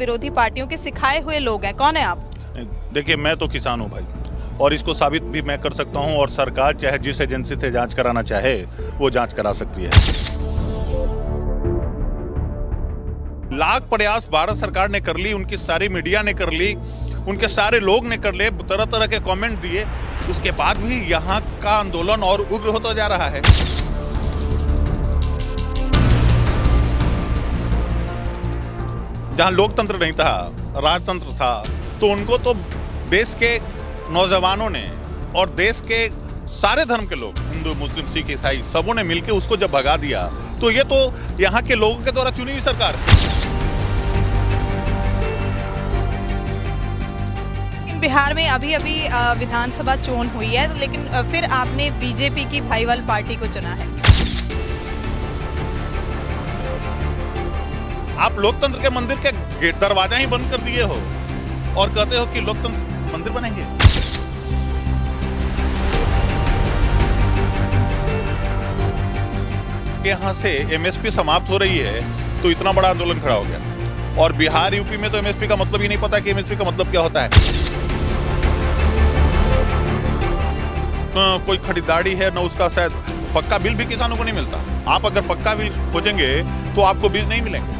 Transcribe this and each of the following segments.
विरोधी पार्टियों के सिखाए हुए लोग हैं। कौन है आप? देखिए, मैं तो किसान हूँ भाई, और इसको साबित भी मैं कर सकता हूँ। और सरकार चाहे जिस एजेंसी से जांच कराना चाहे वो जांच करा सकती है। लाख प्रयास भारत सरकार ने कर ली, उनकी सारी मीडिया ने कर ली, उनके सारे लोग ने कर लिए, तरह तरह के कमेंट दिए, उसके बाद भी यहाँ का आंदोलन और उग्र होता जा रहा है। जहाँ लोकतंत्र नहीं था, राजतंत्र था, तो उनको तो देश के नौजवानों ने और देश के सारे धर्म के लोग, हिंदू, मुस्लिम, सिख, ईसाई, सबों ने मिलकर उसको जब भगा दिया, तो ये तो यहाँ के लोगों के द्वारा चुनी हुई सरकार है। बिहार में अभी विधानसभा चुनाव हुई है, लेकिन फिर आपने बीजेपी की भाईवाल पार्टी को चुना है। आप लोकतंत्र के मंदिर के गेट दरवाजा ही बंद कर दिए हो और कहते हो कि लोकतंत्र मंदिर बनेंगे। यहाँ से एमएसपी समाप्त हो रही है तो इतना बड़ा आंदोलन खड़ा हो गया, और बिहार यूपी में तो एमएसपी का मतलब ही नहीं पता कि एमएसपी का मतलब क्या होता है। कोई खरीदारी है ना, उसका शायद पक्का बिल भी किसानों को नहीं मिलता। आप अगर पक्का बिल खोजेंगे तो आपको बीज नहीं मिलेंगे।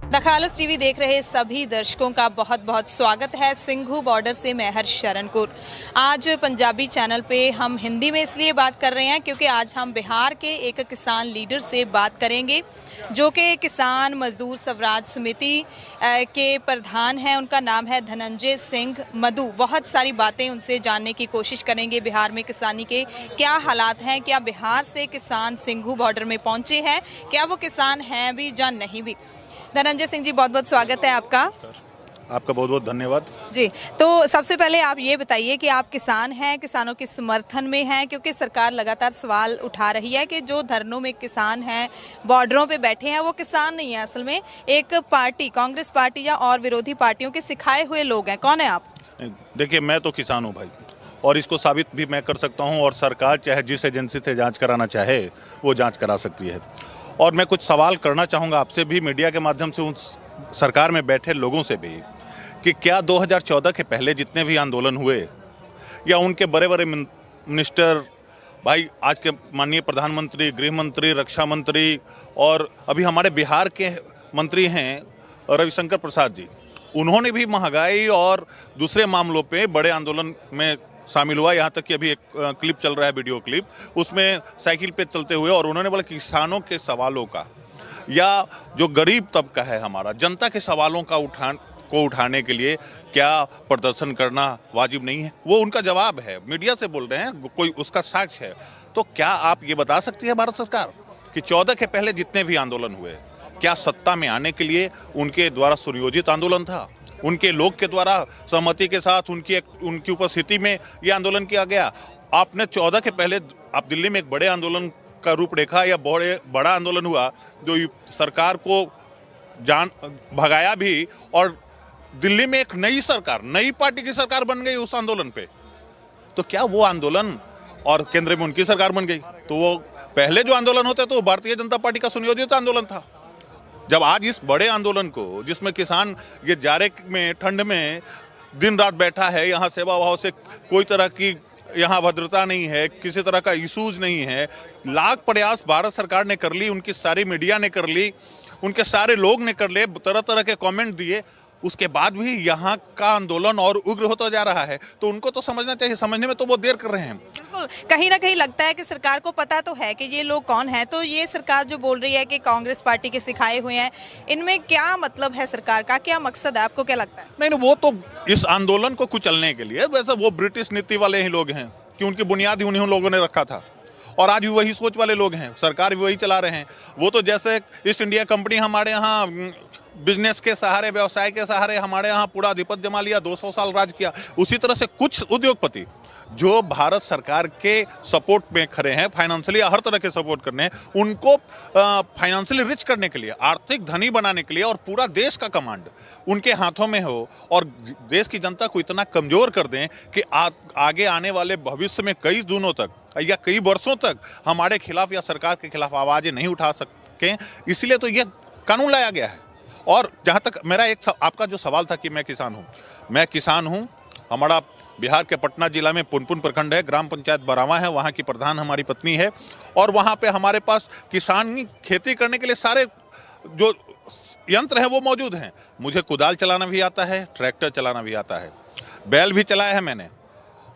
द खालस टीवी देख रहे सभी दर्शकों का बहुत बहुत स्वागत है। सिंघू बॉर्डर से मैं हर्ष शरणपुर। आज पंजाबी चैनल पे हम हिंदी में इसलिए बात कर रहे हैं क्योंकि आज हम बिहार के एक किसान लीडर से बात करेंगे जो कि किसान मजदूर स्वराज समिति के प्रधान हैं। उनका नाम है धनंजय सिंह मधु। बहुत सारी बातें उनसे जानने की कोशिश करेंगे। बिहार में किसानी के क्या हालात हैं, क्या बिहार से किसान सिंघू बॉर्डर में पहुंचे हैं, क्या वो किसान हैं भी या नहीं भी। धनंजय सिंह जी, बहुत बहुत स्वागत है आपका। आपका बहुत बहुत धन्यवाद जी। तो सबसे पहले आप ये बताइए कि आप किसान हैं, किसानों के समर्थन में हैं, क्योंकि सरकार लगातार सवाल उठा रही है कि जो धरनों में किसान हैं, बॉर्डरों पे बैठे हैं, वो किसान नहीं है, असल में एक पार्टी, कांग्रेस पार्टी या और विरोधी पार्टियों के सिखाए हुए लोग हैं। कौन है आप? देखिए, मैं तो किसान हूँ भाई, और इसको साबित भी मैं कर सकता हूँ। और सरकार चाहे जिस एजेंसी से जांच कराना चाहे वो जांच करा सकती है। और मैं कुछ सवाल करना चाहूँगा आपसे भी, मीडिया के माध्यम से, उन सरकार में बैठे लोगों से भी, कि क्या 2014 के पहले जितने भी आंदोलन हुए या उनके बड़े बड़े मिनिस्टर भाई, आज के माननीय प्रधानमंत्री, गृह मंत्री, रक्षा मंत्री, और अभी हमारे बिहार के मंत्री हैं रविशंकर प्रसाद जी, उन्होंने भी महंगाई और दूसरे मामलों पे बड़े आंदोलन में शामिल हुआ। यहाँ तक कि अभी एक क्लिप चल रहा है, वीडियो क्लिप, उसमें साइकिल पे चलते हुए, और उन्होंने बोला किसानों के सवालों का या जो गरीब तबका है हमारा, जनता के सवालों का उठाने के लिए क्या प्रदर्शन करना वाजिब नहीं है। वो उनका जवाब है, मीडिया से बोल रहे हैं, कोई उसका साक्ष्य है। तो क्या आप ये बता सकती है भारत सरकार कि 14 के पहले जितने भी आंदोलन हुए, क्या सत्ता में आने के लिए उनके द्वारा सुनियोजित आंदोलन था, उनके लोग के द्वारा सहमति के साथ उनकी उपस्थिति में ये आंदोलन किया गया? आपने 14 के पहले आप दिल्ली में एक बड़े आंदोलन का रूप रेखा या बड़ा आंदोलन हुआ जो सरकार को भगाया भी, और दिल्ली में एक नई सरकार, नई पार्टी की सरकार बन गई उस आंदोलन पे। तो क्या वो आंदोलन, और केंद्र में उनकी सरकार बन गई, तो वो पहले जो आंदोलन होते तो भारतीय जनता पार्टी का सुनियोजित आंदोलन था। जब आज इस बड़े आंदोलन को, जिसमें किसान ये जाड़े में, ठंड में दिन रात बैठा है, यहाँ सेवा भाव से कोई तरह की यहाँ भद्रता नहीं है, किसी तरह का इशूज नहीं है, लाख प्रयास भारत सरकार ने कर ली, उनकी सारी मीडिया ने कर ली, उनके सारे लोग ने कर लिए, तरह तरह के कमेंट दिए, उसके बाद भी यहाँ का आंदोलन और उग्र होता जा रहा है। तो उनको तो समझना चाहिए, समझने में तो वो देर कर रहे हैं। बिल्कुल, कहीं ना कहीं लगता है कि सरकार को पता तो है कि ये लोग कौन है। तो ये सरकार जो बोल रही है कि कांग्रेस पार्टी के सिखाए हुए हैं, इनमें क्या मतलब है? सरकार का क्या मकसद है, आपको क्या लगता है? नहीं, वो तो इस आंदोलन को कुचलने के लिए, वैसे वो ब्रिटिश नीति वाले ही लोग हैं कि उनकी बुनियाद ही उन्हीं लोगों ने रखा था, और आज भी वही सोच वाले लोग हैं, सरकार भी वही चला रहे हैं। वो तो जैसे ईस्ट इंडिया कंपनी हमारे यहाँ बिजनेस के सहारे, व्यवसाय के सहारे हमारे यहाँ पूरा अधिपत्य जमा लिया, 200 साल राज किया, उसी तरह से कुछ उद्योगपति जो भारत सरकार के सपोर्ट में खड़े हैं, फाइनेंशियली हर तरह के सपोर्ट करने हैं, उनको फाइनेंशियली रिच करने के लिए, आर्थिक धनी बनाने के लिए, और पूरा देश का कमांड उनके हाथों में हो, और देश की जनता को इतना कमजोर कर दें कि आगे आने वाले भविष्य में कई दिनों तक या कई वर्षों तक हमारे खिलाफ या सरकार के खिलाफ आवाज़ें नहीं उठा सकें, इसलिए तो ये कानून लाया गया है। और जहाँ तक मेरा आपका जो सवाल था कि मैं किसान हूँ। हमारा बिहार के पटना जिला में पुनपुन प्रखंड है, ग्राम पंचायत बरावा है, वहाँ की प्रधान हमारी पत्नी है, और वहाँ पे हमारे पास किसान खेती करने के लिए सारे जो यंत्र हैं वो मौजूद हैं। मुझे कुदाल चलाना भी आता है, ट्रैक्टर चलाना भी आता है, बैल भी चलाया है मैंने,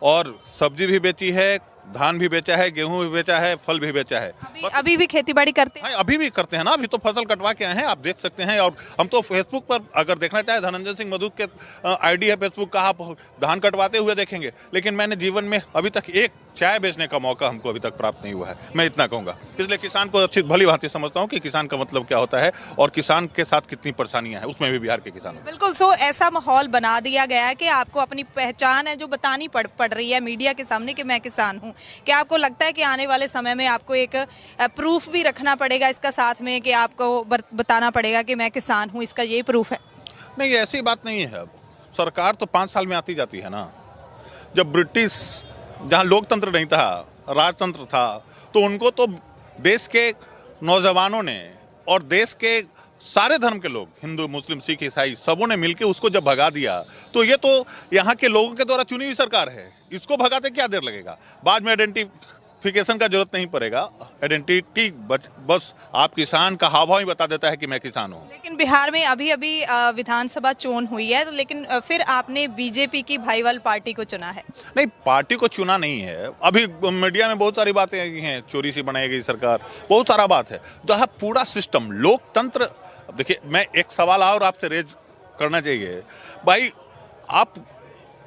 और सब्जी भी बेची है, धान भी बेचा है, गेहूं भी बेचा है, फल भी बेचा है। अभी भी खेतीबाड़ी करते हैं? हाँ, अभी भी करते हैं ना, अभी तो फसल कटवा के आए हैं, आप देख सकते हैं। और हम तो फेसबुक पर अगर देखना चाहे, धनंजय सिंह मधु के आईडी है फेसबुक का, आप धान कटवाते हुए देखेंगे। लेकिन मैंने जीवन में अभी तक एक चाय बेचने का मौका हमको अभी तक प्राप्त नहीं हुआ है, मैं इतना कहूँगा। इसलिए किसान को अच्छी भली भांति समझता हूँ कि किसान का मतलब क्या होता है और किसान के साथ कितनी परेशानियां हैं, उसमें भी बिहार के किसान। बिल्कुल। सो ऐसा माहौल बना दिया गया है कि आपको अपनी पहचान है जो बतानी पड़ रही है मीडिया के सामने कि मैं किसान हूँ। क्या आपको लगता है कि आने वाले समय में आपको एक प्रूफ भी रखना पड़ेगा इसका साथ में, कि आपको बताना पड़ेगा कि मैं किसान हूँ, इसका ये प्रूफ है? नहीं, ऐसी बात नहीं है। अब सरकार तो 5 साल में आती जाती है ना। जब ब्रिटिश, जहाँ लोकतंत्र नहीं था, राजतंत्र था, तो उनको तो देश के नौजवानों ने और देश के सारे धर्म के लोग, हिंदू, मुस्लिम, सिख, ईसाई, सबों ने मिलकर उसको जब भगा दिया, तो ये तो यहाँ के लोगों के द्वारा चुनी हुई सरकार है। इसको भगाते क्या देर लगेगा? बाद में आइडेंटिफिकेशन का जरूरत नहीं पड़ेगा। आइडेंटिटी बस आप किसान का हाव भाव ही बता देता है कि मैं किसान हूँ। लेकिन बिहार में अभी विधानसभा चोन हुई है, तो लेकिन फिर आपने बीजेपी की भाईवाल पार्टी को चुना है। नहीं, पार्टी को चुना नहीं है। अभी मीडिया में बहुत सारी बातें हैं, चोरी से बनाई गई सरकार, बहुत सारा बात है। जो है पूरा सिस्टम लोकतंत्र। देखिए, मैं एक सवाल और आपसे रेज करना चाहिए भाई, आप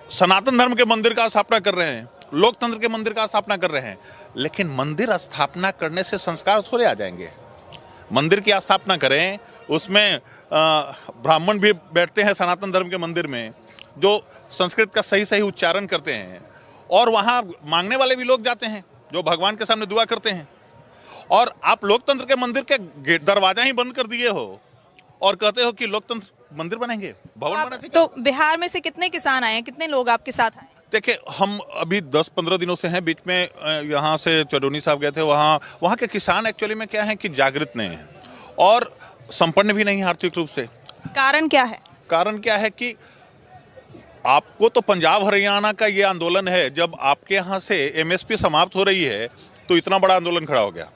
सनातन धर्म के मंदिर का स्थापना कर रहे हैं, लोकतंत्र के मंदिर का स्थापना कर रहे हैं, लेकिन मंदिर स्थापना करने से संस्कार थोड़े आ जाएंगे। मंदिर की स्थापना करें, उसमें ब्राह्मण भी बैठते हैं सनातन धर्म के मंदिर में, जो संस्कृत का सही सही उच्चारण करते हैं, और वहाँ मांगने वाले भी लोग जाते हैं जो भगवान के सामने दुआ करते हैं। और आप लोकतंत्र के मंदिर के दरवाजा ही बंद कर दिए हो और कहते हो कि लोकतंत्र मंदिर बनेंगे, भवन बनेंगे। तो बिहार में से कितने किसान आए हैं, कितने लोग आपके साथ आए? देखिए, हम अभी 10-15 दिनों से हैं। बीच में यहाँ से चडोनी साहब गए थे, वहाँ के किसान एक्चुअली में क्या है कि जागृत नहीं है और संपन्न भी नहीं है आर्थिक रूप से। कारण क्या है? कारण क्या है कि आपको तो पंजाब हरियाणा का ये आंदोलन है, जब आपके यहाँ से एमएसपी समाप्त हो रही है तो इतना बड़ा आंदोलन खड़ा हो गया।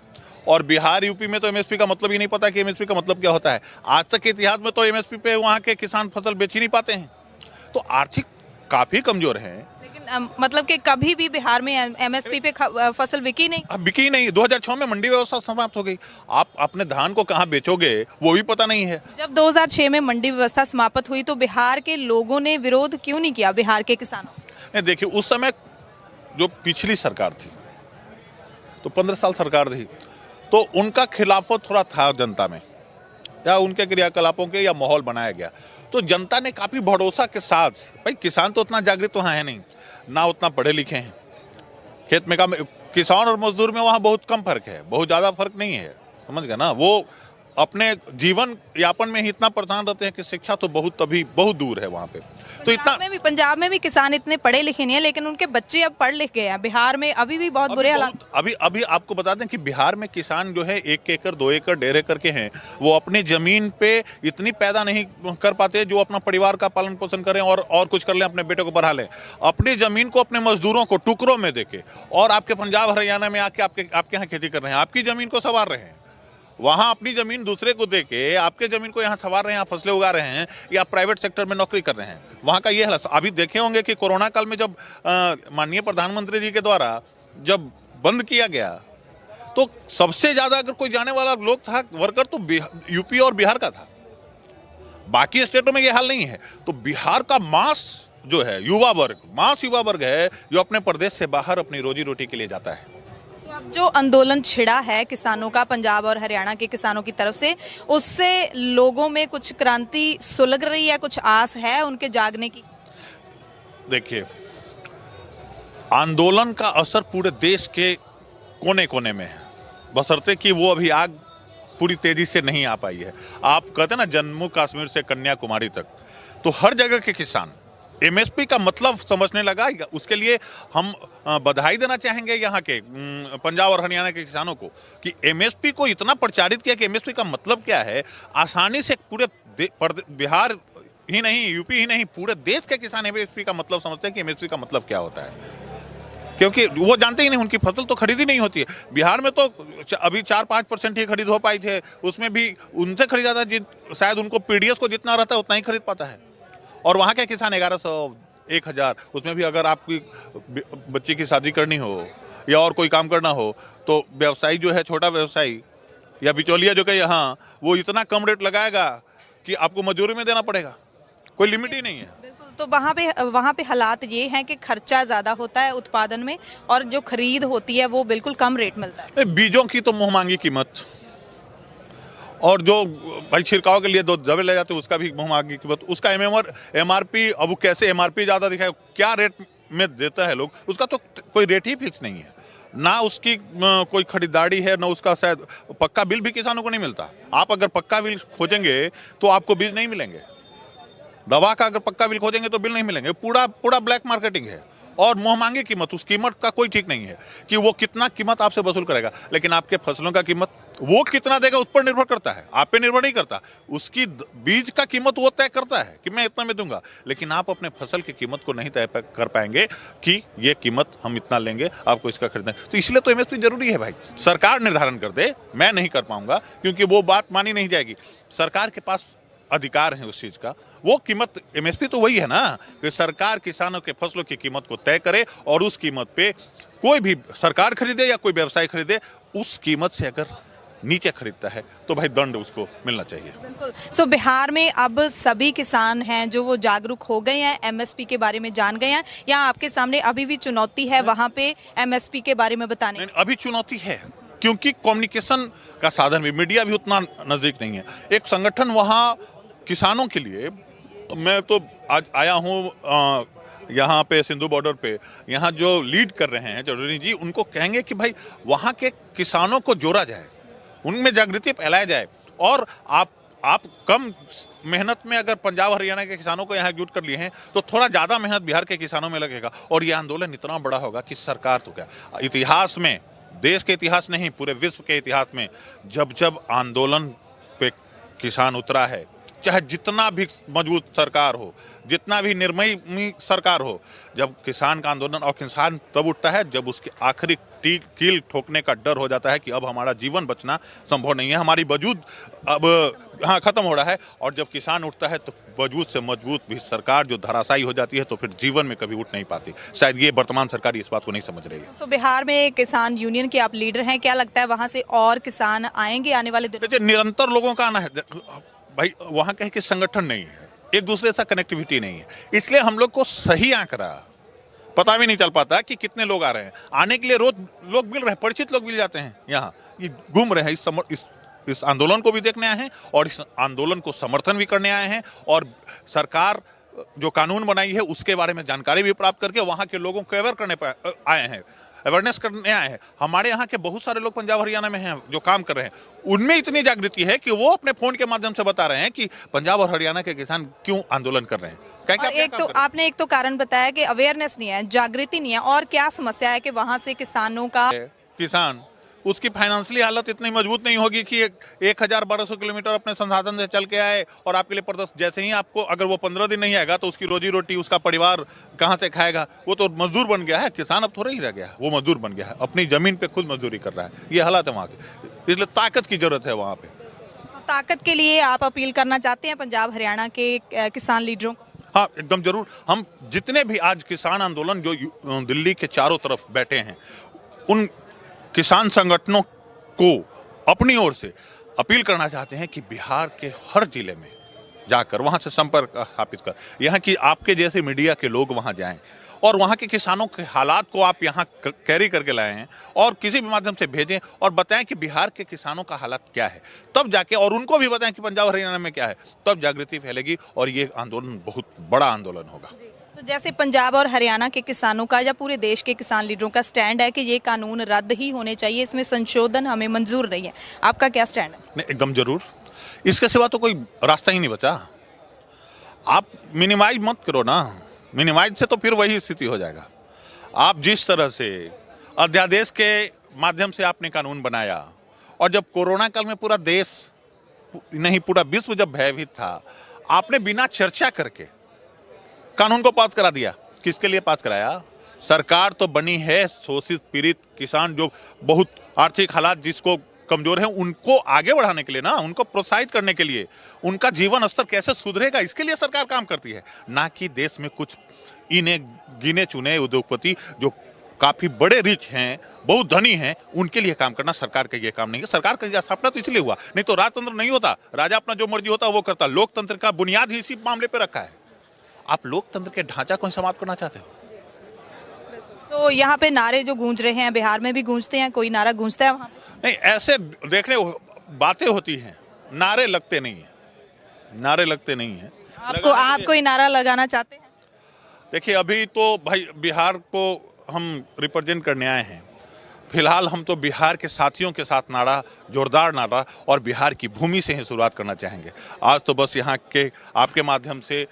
और बिहार यूपी में तो एमएसपी का मतलब ही नहीं पता कि एमएसपी का मतलब क्या होता है। आज तक के इतिहास में तो एमएसपी पे वहाँ के किसान फसल बेच ही नहीं पाते हैं, तो आर्थिक काफी कमजोर हैं। लेकिन मतलब कि कभी भी बिहार में एमएसपी पे फसल बिकी नहीं? अब बिकी नहीं। 2006 में मंडी व्यवस्था समाप्त हो गई। आप अपने धान को कहाँ बेचोगे वो भी पता नहीं है। जब 2006 में मंडी व्यवस्था समाप्त हुई तो बिहार के लोगों ने विरोध क्यों नहीं किया, बिहार के किसानों? नहीं, देखिए, उस समय जो पिछली सरकार थी, तो 15 साल सरकार थी, तो उनका खिलाफत थोड़ा था जनता में, या उनके क्रियाकलापों के या माहौल बनाया गया। तो जनता ने काफी भरोसा के साथ, भाई किसान तो उतना जागृत वहाँ है नहीं, ना उतना पढ़े लिखे हैं, खेत में काम, किसान और मजदूर में वहाँ बहुत कम फर्क है, बहुत ज़्यादा फर्क नहीं है, समझ गए ना। वो अपने जीवन यापन में ही इतना परेशान रहते हैं कि शिक्षा तो अभी बहुत दूर है वहाँ पे। तो पंजाब में भी किसान इतने पढ़े लिखे नहीं है, लेकिन उनके बच्चे अब पढ़ लिख गए हैं। बिहार में अभी भी बहुत बुरे हालात। अभी आपको बता दें कि बिहार में किसान जो है 1 एकड़ 2 एकड़ 1.5 एकड़ के हैं, वो अपनी जमीन पे इतनी पैदा नहीं कर पाते जो अपना परिवार का पालन पोषण करें और कुछ कर लें, अपने बेटे को बढ़ा लें। अपनी जमीन को अपने मजदूरों को टुकड़ों में देके और आपके पंजाब हरियाणा में आके आपके यहाँ खेती कर रहे हैं, आपकी जमीन को संवार रहे हैं। वहाँ अपनी जमीन दूसरे को देके आपके जमीन को यहाँ संवार रहे हैं, फसलें उगा रहे हैं, या प्राइवेट सेक्टर में नौकरी कर रहे हैं। वहाँ का ये हालत अभी देखे होंगे कि कोरोना काल में जब माननीय प्रधानमंत्री जी के द्वारा जब बंद किया गया, तो सबसे ज्यादा अगर कोई जाने वाला लोग था वर्कर तो यूपी और बिहार का था। बाकी स्टेटों में ये हाल नहीं है। तो बिहार का मास जो है युवा वर्ग है जो अपने प्रदेश से बाहर अपनी रोजी रोटी के लिए जाता है। तो अब जो आंदोलन छिड़ा है किसानों का, पंजाब और हरियाणा के किसानों की तरफ से, उससे लोगों में कुछ क्रांति सुलग रही है, कुछ आस है उनके जागने की? देखिए, आंदोलन का असर पूरे देश के कोने कोने में है, बशर्ते कि वो अभी आग पूरी तेजी से नहीं आ पाई है। आप कहते हैं ना, जम्मू कश्मीर से कन्याकुमारी तक, तो हर जगह के किसान एमएसपी का मतलब समझने लगा, उसके लिए हम बधाई देना चाहेंगे यहाँ के पंजाब और हरियाणा के किसानों को कि एमएसपी को इतना प्रचारित किया कि एमएसपी का मतलब क्या है। आसानी से पूरे बिहार ही नहीं, यूपी ही नहीं, पूरे देश के किसान एमएसपी का मतलब समझते हैं कि एमएसपी का मतलब क्या होता है, क्योंकि वो जानते ही नहीं, उनकी फसल तो खरीदी नहीं होती है। बिहार में तो अभी 4-5% ही खरीद हो पाई थे, उसमें भी उनसे खरीदा था शायद उनको पीडीएस को जितना रहता है उतना ही खरीद पाता है। और वहाँ के किसान 1100, 1000, उसमें भी अगर आपकी बच्ची की शादी करनी हो या और कोई काम करना हो तो व्यवसायी जो है, छोटा व्यवसायी या बिचौलिया जो कि यहाँ, वो इतना कम रेट लगाएगा कि आपको मजदूरी में देना पड़ेगा, कोई लिमिट ही नहीं है। बिल्कुल, तो वहाँ पे हालात ये हैं कि खर्चा ज़्यादा होता है उत्पादन में और जो खरीद होती है वो बिल्कुल कम रेट मिलता है। बीजों की तो मुँहमांगी कीमत, और जो भाई छिड़काव के लिए दो दवा ले जाते हैं उसका भी मुँहमांगी कीमत, उसका एमआरपी, अब वो कैसे एमआरपी ज़्यादा दिखाए, क्या रेट में देता है लोग, उसका तो कोई रेट ही फिक्स नहीं है, ना उसकी कोई खरीदारी है, ना उसका शायद पक्का बिल भी किसानों को नहीं मिलता। आप अगर पक्का बिल खोजेंगे तो आपको बीज नहीं मिलेंगे, दवा का अगर पक्का बिल खोजेंगे तो बिल नहीं मिलेंगे, पूरा ब्लैक मार्केटिंग है। और मुँहमांगी कीमत, उस कीमत का कोई ठीक नहीं है कि वो कितना कीमत आपसे वसूल करेगा, लेकिन आपके फसलों का कीमत वो कितना देगा उस पर निर्भर करता है, आप पे निर्भर नहीं करता। उसकी बीज का कीमत वो तय करता है कि मैं इतना में दूंगा, लेकिन आप अपने फसल की कीमत को नहीं तय कर पाएंगे कि ये कीमत हम इतना लेंगे, आपको इसका खरीदना है। तो इसलिए तो एमएसपी जरूरी है भाई, सरकार निर्धारण कर दे, मैं नहीं कर पाऊंगा, क्योंकि वो बात मानी नहीं जाएगी। सरकार के पास अधिकार है उस चीज का, वो कीमत एमएसपी तो वही है ना कि सरकार किसानों के फसलों की कीमत को तय करे और उस कीमत पे कोई भी सरकार खरीदे या कोई व्यवसायी खरीदे, उस कीमत से अगर नीचे खरीदता है तो भाई दंड उसको मिलना चाहिए। बिल्कुल। सो बिहार में अब सभी किसान हैं जो वो जागरूक हो गए हैं, एमएसपी के बारे में जान गए हैं, या आपके सामने अभी भी चुनौती है वहां पे एमएसपी के बारे में बताने? नहीं, अभी चुनौती है, क्योंकि कम्युनिकेशन का साधन भी, मीडिया भी उतना नजदीक नहीं है। एक संगठन वहाँ किसानों के लिए, मैं तो आज आया हूँ यहाँ पे सिंधु बॉर्डर पे, यहाँ जो लीड कर रहे हैं चौधरी जी, उनको कहेंगे कि भाई वहाँ के किसानों को जोड़ा जाए, उनमें जागृति फैलाया जाए, और आप कम मेहनत में अगर पंजाब हरियाणा के किसानों को यहाँ एकजुट कर लिए हैं तो थोड़ा ज़्यादा मेहनत बिहार के किसानों में लगेगा, और ये आंदोलन इतना बड़ा होगा कि सरकार तो क्या, इतिहास में, देश के इतिहास नहीं पूरे विश्व के इतिहास में, जब आंदोलन पे किसान उतरा है, चाहे जितना भी मजबूत सरकार हो, जितना भी निर्मयी सरकार हो, जब किसान का आंदोलन, और किसान तब उठता है जब उसके आखिरी कील ठोकने का डर हो जाता है कि अब हमारा जीवन बचना संभव नहीं है, हमारी वजूद अब खत्म हो रहा है। और जब किसान उठता है तो वजूद से मजबूत भी सरकार जो धराशायी हो जाती है, तो फिर जीवन में कभी उठ नहीं पाती। शायद ये वर्तमान सरकार इस बात को नहीं समझ रही है। तो बिहार में किसान यूनियन के आप लीडर हैं, क्या लगता है वहां से और किसान आएंगे आने वाले दिनों में? निरंतर लोगों का आना है भाई, वहाँ कहे कि संगठन नहीं है, एक दूसरे से कनेक्टिविटी नहीं है, इसलिए हम लोग को सही आंकड़ा पता भी नहीं चल पाता कि कितने लोग आ रहे हैं। आने के लिए रोज लोग मिल रहे हैं, परिचित लोग मिल जाते हैं, यहाँ ये घूम रहे हैं, इस आंदोलन को भी देखने आए हैं और इस आंदोलन को समर्थन भी करने आए हैं, और सरकार जो कानून बनाई है उसके बारे में जानकारी भी प्राप्त करके वहाँ के लोगों को अवेयर करने आए हैं, अवेयरनेस करने आए हैं। हमारे यहाँ के बहुत सारे लोग पंजाब हरियाणा में हैं जो काम कर रहे हैं, उनमें इतनी जागृति है कि वो अपने फोन के माध्यम से बता रहे हैं कि पंजाब और हरियाणा के किसान क्यों आंदोलन कर रहे हैं। और आपने एक तो कारण बताया कि अवेयरनेस नहीं है, जागृति नहीं है, और क्या समस्या है कि वहाँ से किसानों का किसान, उसकी फाइनेंशियली हालत इतनी मजबूत नहीं होगी कि 1000-1200 किलोमीटर अपने संसाधन से चल के आए और आपके लिए प्रदर्शन, जैसे ही आपको अगर वो 15 दिन नहीं आएगा तो उसकी रोजी रोटी, उसका परिवार कहाँ से खाएगा? वो तो मजदूर बन गया है, किसान अब थोड़ा ही रह गया है, वो मजदूर बन गया है, अपनी जमीन पे खुद मजदूरी कर रहा है। ये हालात है वहाँ के, इसलिए ताकत की जरूरत है वहाँ पे। ताकत के लिए आप अपील करना चाहते हैं पंजाब हरियाणा के किसान लीडरों को? हाँ, एकदम जरूर। हम जितने भी आज किसान आंदोलन जो दिल्ली के चारों तरफ बैठे हैं, उन किसान संगठनों को अपनी ओर से अपील करना चाहते हैं कि बिहार के हर जिले में जाकर वहां से संपर्क स्थापित कर, यहाँ की आपके जैसे मीडिया के लोग वहां जाएं और वहां के किसानों के हालात को आप यहाँ कैरी करके लाए हैं और किसी भी माध्यम से भेजें और बताएं कि बिहार के किसानों का हालात क्या है, तब जाके, और उनको भी बताएं कि पंजाब हरियाणा में क्या है, तब जागृति फैलेगी और ये आंदोलन बहुत बड़ा आंदोलन होगा। तो जैसे पंजाब और हरियाणा के किसानों का या पूरे देश के किसान लीडरों का स्टैंड है कि ये कानून रद्द ही होने चाहिए, इसमें संशोधन हमें मंजूर नहीं है, आपका क्या स्टैंड है? नहीं, एकदम जरूर, इसके सिवा तो कोई रास्ता ही नहीं बचा। आप मिनिमाइज मत करो ना, मिनिमाइज से तो फिर वही स्थिति हो जाएगा। आप जिस तरह से अध्यादेश के माध्यम से आपने कानून बनाया, और जब कोरोना काल में पूरा देश नहीं पूरा विश्व जब भयभीत था, आपने बिना चर्चा करके कानून को पास करा दिया। किसके लिए पास कराया? सरकार तो बनी है शोषित पीड़ित किसान, जो बहुत आर्थिक हालात जिसको कमजोर हैं, उनको आगे बढ़ाने के लिए ना, उनको प्रोत्साहित करने के लिए, उनका जीवन स्तर कैसे सुधरेगा इसके लिए सरकार काम करती है। ना कि देश में कुछ इन्हें गिने चुने उद्योगपति जो काफी बड़े रिच हैं, बहुत धनी हैं, उनके लिए काम करना सरकार का ये काम नहीं है। सरकार का स्थापना तो इसलिए हुआ, नहीं तो राजतंत्र नहीं होता। राजा अपना जो मर्जी होता वो करता। लोकतंत्र का बुनियाद ही इसी मामले पे रखा है। आप लोकतंत्र के ढांचा को समाप्त करना चाहते हो? तो यहाँ पे नारे जो गूंज रहे हैं, बिहार में भी गूंजते हैं, कोई नारा गूंजता है वहाँ? नहीं, ऐसे देखने बातें होती हैं, नारे लगते नहीं है, नारे लगते नहीं है। आप कोई नारा लगाना चाहते हैं? देखिए, अभी तो भाई बिहार को हम रिप्रेजेंट करने आए हैं। फिलहाल हम तो बिहार के साथियों के साथ नारा, जोरदार नारा और बिहार की भूमि से ही शुरुआत करना चाहेंगे। आज तो बस यहाँ के आपके माध्यम से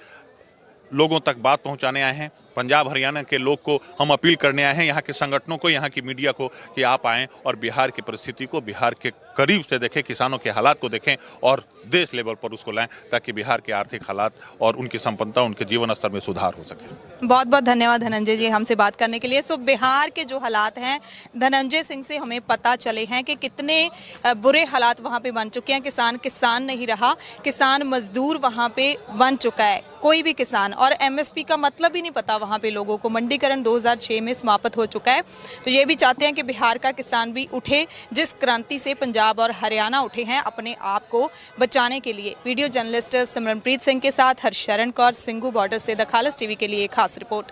लोगों तक बात पहुंचाने आए हैं। पंजाब हरियाणा के लोग को हम अपील करने आए हैं, यहाँ के संगठनों को, यहाँ की मीडिया को, कि आप आएँ और बिहार की परिस्थिति को बिहार के करीब से देखें, किसानों के हालात को देखें और देश लेवल पर उसको लाएं, ताकि बिहार के आर्थिक हालात और उनकी संपन्नता, उनके जीवन स्तर में सुधार हो सके। बहुत बहुत धन्यवाद धनंजय जी हमसे बात करने के लिए। सो बिहार के जो हालात हैं, धनंजय सिंह से हमें पता चले हैं कि कितने बुरे हालात वहाँ पे बन चुके हैं। किसान नहीं रहा, किसान मजदूर वहाँ पे बन चुका है, कोई भी किसान। और एमएसपी का मतलब ही नहीं पता वहाँ पे लोगों को। मंडीकरण 2006 में समाप्त हो चुका है। तो ये भी चाहते हैं कि बिहार का किसान भी उठे, जिस क्रांति से पंजाब और हरियाणा उठे हैं अपने आप को बचाने के लिए। वीडियो जर्नलिस्ट सिमरनप्रीत सिंह के साथ हरशरण कौर, सिंघू बॉर्डर से द खालस टीवी के लिए खास रिपोर्ट।